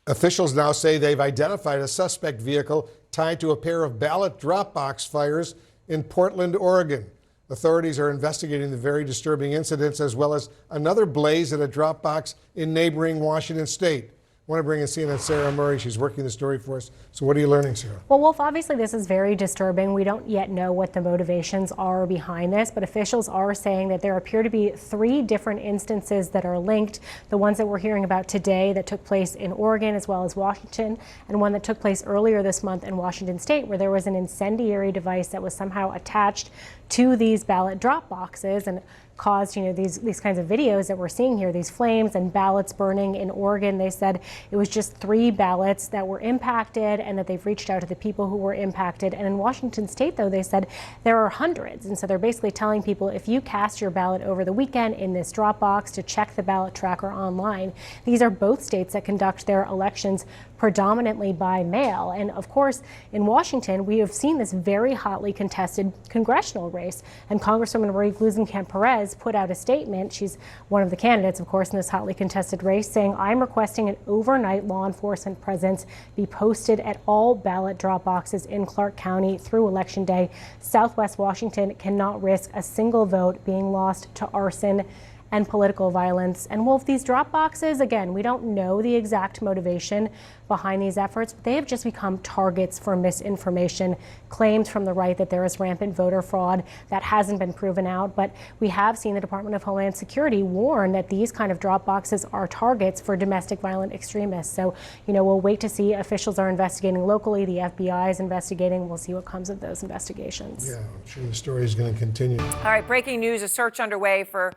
Officials now say they've identified a suspect vehicle tied to a pair of ballot drop box fires in Portland, Oregon. Authorities are investigating the very disturbing incidents as well as another blaze at a drop box in neighboring Washington state. I want to bring in CNN's Sarah Murray. She's working the story for us. So what are you learning, Sarah? Well, Wolf, obviously this is very disturbing. We don't yet know what the motivations are behind this, but officials are saying that there appear to be 3 different instances that are linked. The ones that we're hearing about today that took place in Oregon as well as Washington, and one that took place earlier this month in Washington state where there was an incendiary device that was somehow attached to these ballot drop boxes and caused, these kinds of videos that we're seeing here, these flames and ballots burning. In Oregon, they said it was just 3 ballots that were impacted and that they've reached out to the people who were impacted. And in Washington state, though, they said there are hundreds. And so they're basically telling people, if you cast your ballot over the weekend in this drop box, to check the ballot tracker online. These are both states that conduct their elections predominantly by mail. And of course, in Washington, we have seen this very hotly contested congressional race. And Congresswoman Marie Gluesenkamp-Perez put out a statement. She's one of the candidates, of course, in this hotly contested race, saying, "I'm requesting an overnight law enforcement presence be posted at all ballot drop boxes in Clark County through Election Day. Southwest Washington cannot risk a single vote being lost to arson and political violence." And Wolf, these drop boxes, again, we don't know the exact motivation behind these efforts, but they have just become targets for misinformation, claims from the right that there is rampant voter fraud. That hasn't been proven out, but we have seen the Department of Homeland Security warn that these kind of drop boxes are targets for domestic violent extremists. So, we'll wait to see. Officials are investigating locally. The FBI is investigating. We'll see what comes of those investigations. Yeah, I'm sure the story is going to continue. All right, breaking news, a search underway for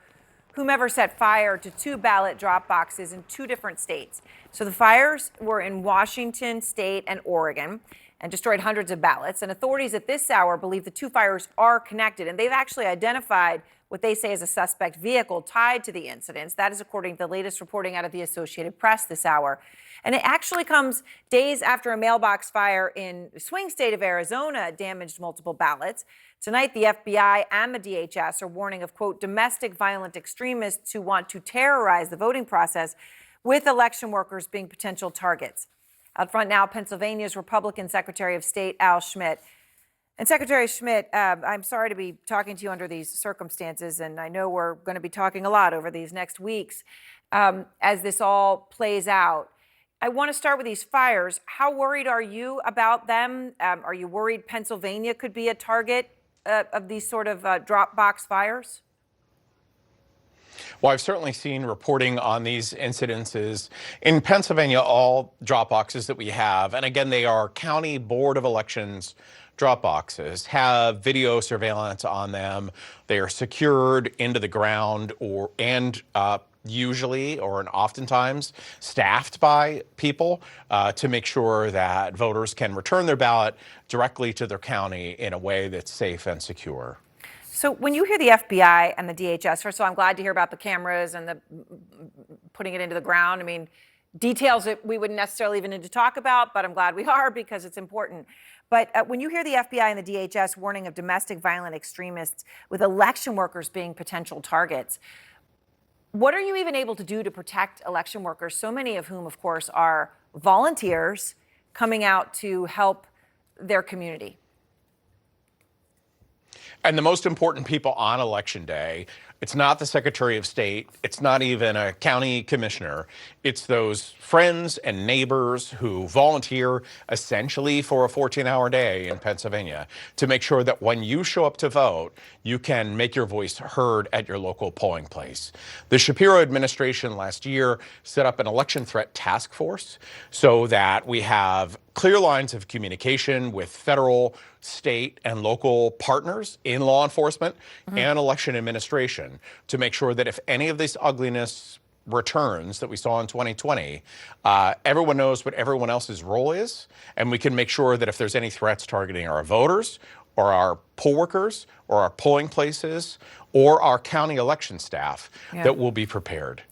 whomever set fire to 2 ballot drop boxes in 2 different states. So the fires were in Washington state and Oregon and destroyed hundreds of ballots. And authorities at this hour believe the 2 fires are connected. And they've actually identified what they say is a suspect vehicle tied to the incidents. That is according to the latest reporting out of the Associated Press this hour. And it actually comes days after a mailbox fire in the swing state of Arizona damaged multiple ballots. Tonight, the FBI and the DHS are warning of, quote, domestic violent extremists who want to terrorize the voting process, with election workers being potential targets. Out front now, Pennsylvania's Republican Secretary of State, Al Schmidt. And Secretary Schmidt, I'm sorry to be talking to you under these circumstances, and I know we're going to be talking a lot over these next weeks as this all plays out. I want to start with these fires. How worried are you about them? Are you worried Pennsylvania could be a target of these sort of drop box fires? Well, I've certainly seen reporting on these incidences. In Pennsylvania, all drop boxes that we have, and again, they are County Board of Elections drop boxes, have video surveillance on them. They are secured into the ground and usually or oftentimes staffed by people to make sure that voters can return their ballot directly to their county in a way that's safe and secure. So when you hear the FBI and the DHS, first of all, I'm glad to hear about the cameras and the putting it into the ground. I mean, details that we wouldn't necessarily even need to talk about, but I'm glad we are because it's important. But when you hear the FBI and the DHS warning of domestic violent extremists with election workers being potential targets, what are you even able to do to protect election workers, so many of whom, of course, are volunteers coming out to help their community? And the most important people on Election Day, it's not the Secretary of State, it's not even a county commissioner, it's those friends and neighbors who volunteer essentially for a 14-hour day in Pennsylvania to make sure that when you show up to vote, you can make your voice heard at your local polling place. The Shapiro administration last year set up an election threat task force so that we have clear lines of communication with federal, state, and local partners in law enforcement and election administration to make sure that if any of this ugliness returns that we saw in 2020, everyone knows what everyone else's role is, and we can make sure that if there's any threats targeting our voters or our poll workers or our polling places or our county election staff, that we'll be prepared.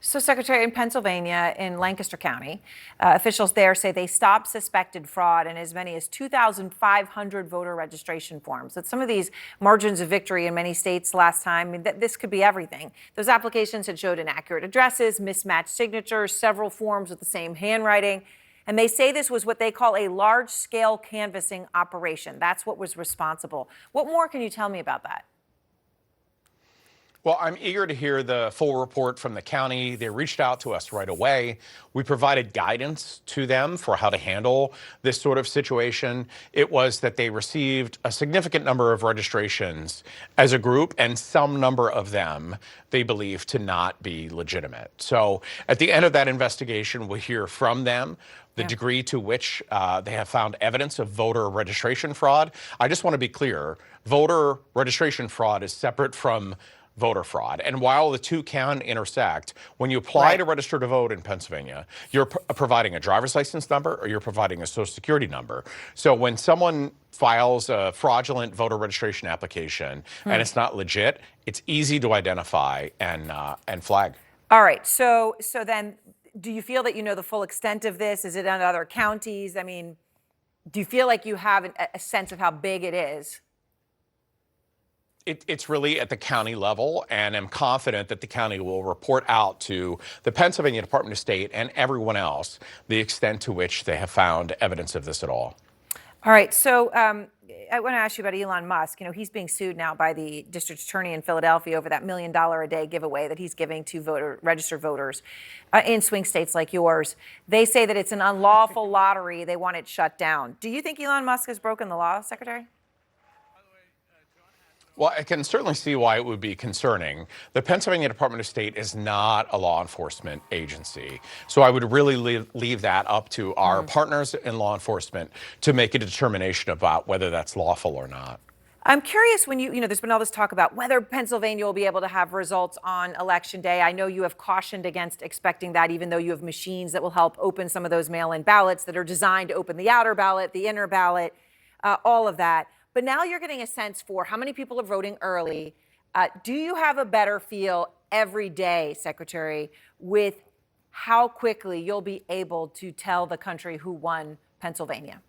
So, Secretary, in Pennsylvania, in Lancaster County, officials there say they stopped suspected fraud in as many as 2,500 voter registration forms. That's some of these margins of victory in many states last time. I mean, this could be everything. Those applications had showed inaccurate addresses, mismatched signatures, several forms with the same handwriting. And they say this was what they call a large-scale canvassing operation. That's what was responsible. What more can you tell me about that? Well, I'm eager to hear the full report from the county. They reached out to us right away. We provided guidance to them for how to handle this sort of situation. It was that they received a significant number of registrations as a group, and some number of them they believe to not be legitimate. So at the end of that investigation, we'll hear from them the degree to which they have found evidence of voter registration fraud. I just want to be clear, voter registration fraud is separate from voter fraud. And while the two can intersect, when you apply to register to vote in Pennsylvania, you're providing a driver's license number or you're providing a social security number. So when someone files a fraudulent voter registration application and it's not legit, it's easy to identify and flag. All right. So then, do you feel that you know the full extent of this? Is it in other counties? I mean, do you feel like you have a sense of how big it is? It's really at the county level, and I'm confident that the county will report out to the Pennsylvania Department of State and everyone else the extent to which they have found evidence of this at all. All right. So I want to ask you about Elon Musk. You know, he's being sued now by the district attorney in Philadelphia over that $1 million a day giveaway that he's giving to registered voters in swing states like yours. They say that it's an unlawful lottery. They want it shut down. Do you think Elon Musk has broken the law, Secretary? Well, I can certainly see why it would be concerning. The Pennsylvania Department of State is not a law enforcement agency. So I would really leave that up to our partners in law enforcement to make a determination about whether that's lawful or not. I'm curious when you know, there's been all this talk about whether Pennsylvania will be able to have results on Election Day. I know you have cautioned against expecting that, even though you have machines that will help open some of those mail-in ballots that are designed to open the outer ballot, the inner ballot, all of that. But now you're getting a sense for how many people are voting early. Do you have a better feel every day, Secretary, with how quickly you'll be able to tell the country who won Pennsylvania?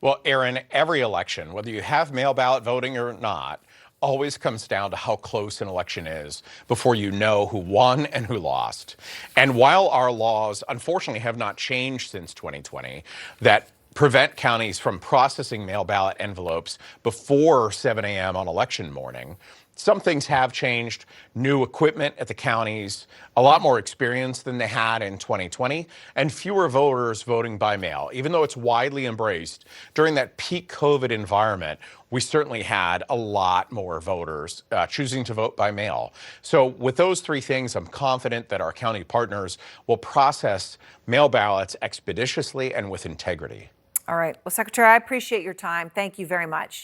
Well, Erin, every election, whether you have mail ballot voting or not, always comes down to how close an election is before you know who won and who lost. And while our laws, unfortunately, have not changed since 2020, that prevent counties from processing mail ballot envelopes before 7 a.m. on election morning, some things have changed. New equipment at the counties, a lot more experience than they had in 2020, and fewer voters voting by mail. Even though it's widely embraced, during that peak COVID environment, we certainly had a lot more voters choosing to vote by mail. So with those three things, I'm confident that our county partners will process mail ballots expeditiously and with integrity. All right. Well, Secretary, I appreciate your time. Thank you very much.